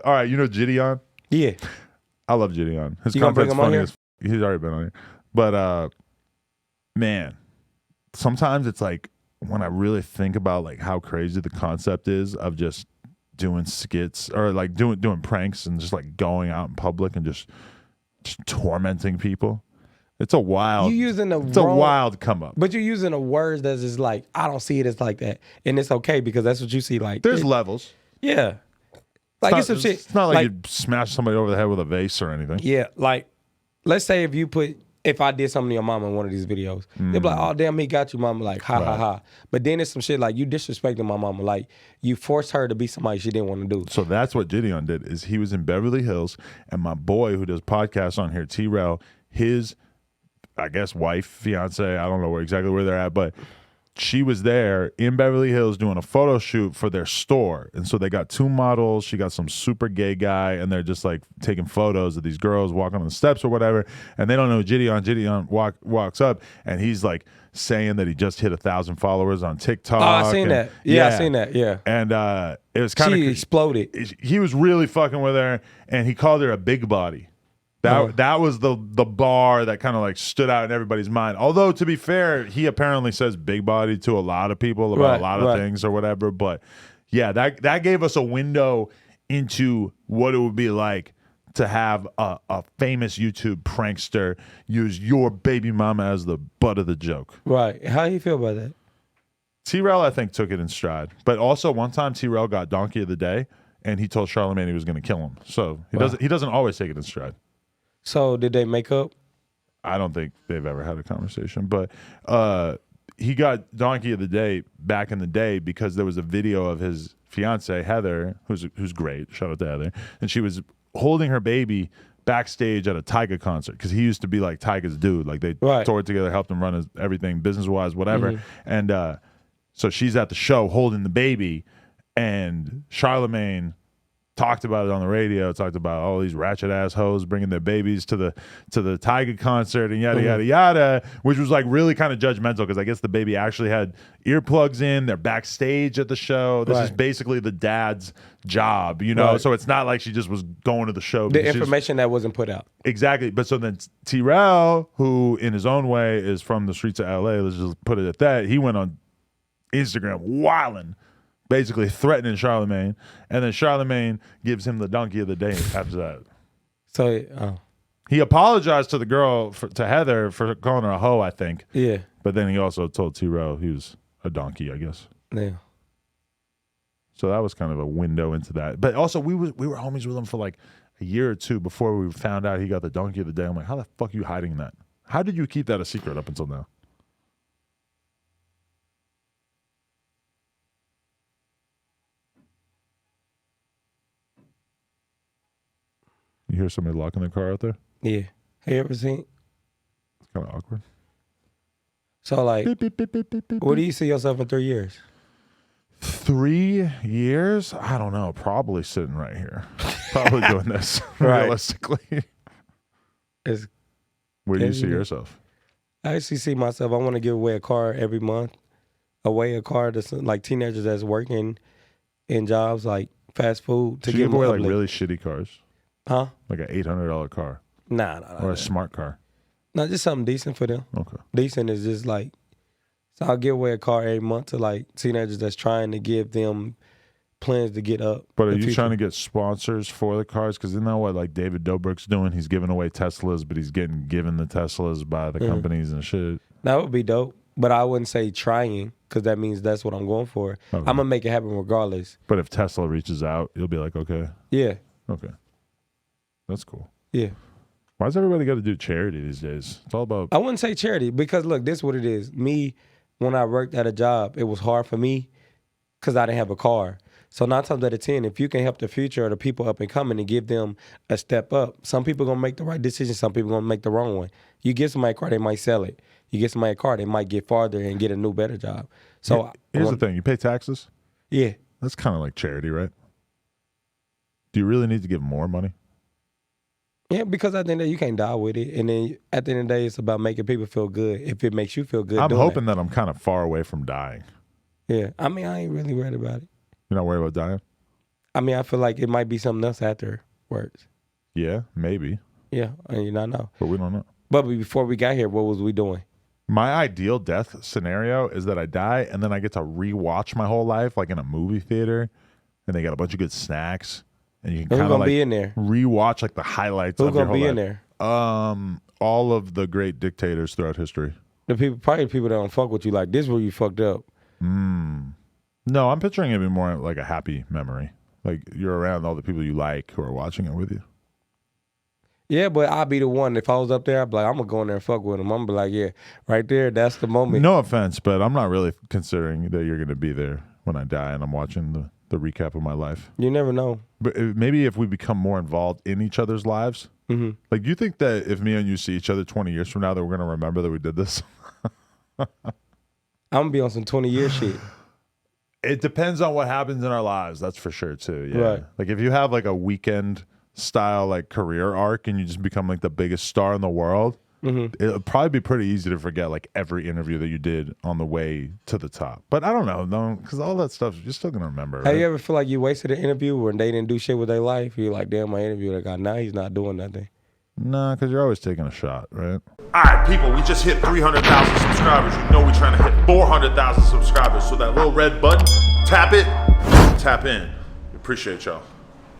All right, you know Jidion? Yeah. I love Jidion. His You gonna bring content's him on funny here? as he's already been on here. But man, sometimes it's like when I really think about like how crazy the concept is of just doing skits or like doing pranks and just like going out in public and just tormenting people. It's a wild a wild come up. But you're using the words that's just like, I don't see it as like that. And it's okay because that's what you see. Like There's levels. Yeah. Like it's some shit. It's not like you smash somebody over the head with a vase or anything. Yeah, like let's say if I did something to your mama in one of these videos, they'd be like, oh damn, he got you, mama, like ha ha ha. But then it's some shit like you disrespecting my mama, like you forced her to be somebody she didn't want to do. So that's what Jidion did, is he was in Beverly Hills and my boy who does podcasts on here, T-Rell, his I guess wife, fiance, I don't know exactly where they're at, but she was there in Beverly Hills doing a photo shoot for their store. And so they got 2 models. She got some super gay guy, and they're just like taking photos of these girls walking on the steps or whatever. And they don't know Jidion. Jidion walks up, and he's like saying that he just hit 1,000 followers on TikTok. Oh, I seen that. Yeah, I seen that. Yeah. And it was kind of... She exploded. He was really fucking with her, and he called her a big body. That was the bar that kind of like stood out in everybody's mind. Although, to be fair, he apparently says big body to a lot of people about a lot of things or whatever. But yeah, that gave us a window into what it would be like to have a famous YouTube prankster use your baby mama as the butt of the joke. Right. How do you feel about that? T-Rell, I think, took it in stride. But also, one time T-Rell got Donkey of the Day, and he told Charlamagne he was going to kill him. So he doesn't always take it in stride. So did they make up? I don't think they've ever had a conversation, but he got Donkey of the Day back in the day because there was a video of his fiance Heather, who's great. Shout out to Heather, and she was holding her baby backstage at a Tyga concert because he used to be like Tyga's dude. Like they toured together, helped him run everything business wise, whatever. And so she's at the show holding the baby, and Charlamagne talked about it on the radio, talked about all these ratchet ass hoes bringing their babies to the Tyga concert and yada, yada, yada, which was like really kind of judgmental because I guess the baby actually had earplugs in. They're backstage at the show. This is basically the dad's job, you know? So it's not like she just was going to the show. The information that wasn't put out. Exactly. But so then T-Rell, who in his own way is from the streets of LA, let's just put it at that, he went on Instagram wilding, basically threatening Charlamagne, and then Charlamagne gives him the Donkey of the Day after that. So he apologized to the girl, to Heather, for calling her a hoe, I think. Yeah. But then he also told T-Rell he was a donkey, I guess. Yeah. So that was kind of a window into that. But also, we were homies with him for like a year or two before we found out he got the Donkey of the Day. I'm like, how the fuck are you hiding that? How did you keep that a secret up until now? You hear somebody locking their car out there? Yeah. Have you ever seen? It's kind of awkward. So, like, beep, beep, beep, beep, beep, beep, where do you see yourself in 3 years? 3 years? I don't know. Probably sitting right here. Probably doing this, realistically. Where do you see yourself? I actually see myself, I want to give away a car every month. A car to like teenagers that's working in jobs like fast food. To give away like really shitty cars. Huh? Like an $800 car. Nah. Or a smart car. No, just something decent for them. Okay. Decent is just like, so I'll give away a car every month to like teenagers that's trying to give them plans to get up. But are you trying to get sponsors for the cars? Because isn't that what like David Dobrik's doing? He's giving away Teslas, but he's getting given the Teslas by the companies and shit. That would be dope. But I wouldn't say trying, because that means that's what I'm going for. Okay. I'm going to make it happen regardless. But if Tesla reaches out, you'll be like, okay. Yeah. Okay. That's cool. Yeah. Why does everybody got to do charity these days? It's all about... I wouldn't say charity, because look, this is what it is. Me, when I worked at a job, it was hard for me because I didn't have a car. So 9 times out of 10, if you can help the future of the people up and coming and give them a step up, some people going to make the right decision, some people going to make the wrong one. You get somebody a car, they might sell it. You get somebody a car, they might get farther and get a new, better job. So here's the thing. You pay taxes? Yeah. That's kind of like charity, right? Do you really need to give more money? Yeah, because at the end of the day, you can't die with it. And then at the end of the day, it's about making people feel good. If it makes you feel good, I'm hoping that I'm kind of far away from dying. Yeah. I mean, I ain't really worried about it. You're not worried about dying? I mean, I feel like it might be something else afterwards. Yeah, maybe. Yeah, and you not know. But we don't know. But before we got here, what was we doing? My ideal death scenario is that I die and then I get to rewatch my whole life, like in a movie theater, and they got a bunch of good snacks, and you can Who's kind of gonna like be in there? rewatch like the highlights Who's of your gonna whole be life. in there? All of the great dictators throughout history. The people, probably the people that don't fuck with you. Like, this is where you fucked up. No, I'm picturing it be more like a happy memory. Like you're around all the people you like who are watching it with you. Yeah, but I'll be the one. If I was up there, I'd be like, I'm gonna go in there and fuck with him. I'm gonna be like, yeah, right there, that's the moment. No offense, but I'm not really considering that you're going to be there when I die and I'm watching the recap of my life. You never know. But maybe if we become more involved in each other's lives, like, do you think that if me and you see each other 20 years from now, that we're going to remember that we did this? I'm gonna be on some 20-year shit. It depends on what happens in our lives. That's for sure too. Yeah. Right. Like if you have like a weekend style like career arc and you just become like the biggest star in the world, it'll probably be pretty easy to forget like every interview that you did on the way to the top. But I don't know, no, because all that stuff you're still gonna remember. Have you ever feel like you wasted an interview when they didn't do shit with their life? You're like, damn, my interview that guy, now he's not doing nothing. Nah, because you're always taking a shot, right? All right, people, we just hit 300,000 subscribers. You know we're trying to hit 400,000 subscribers. So that little red button, tap it, tap in. Appreciate y'all.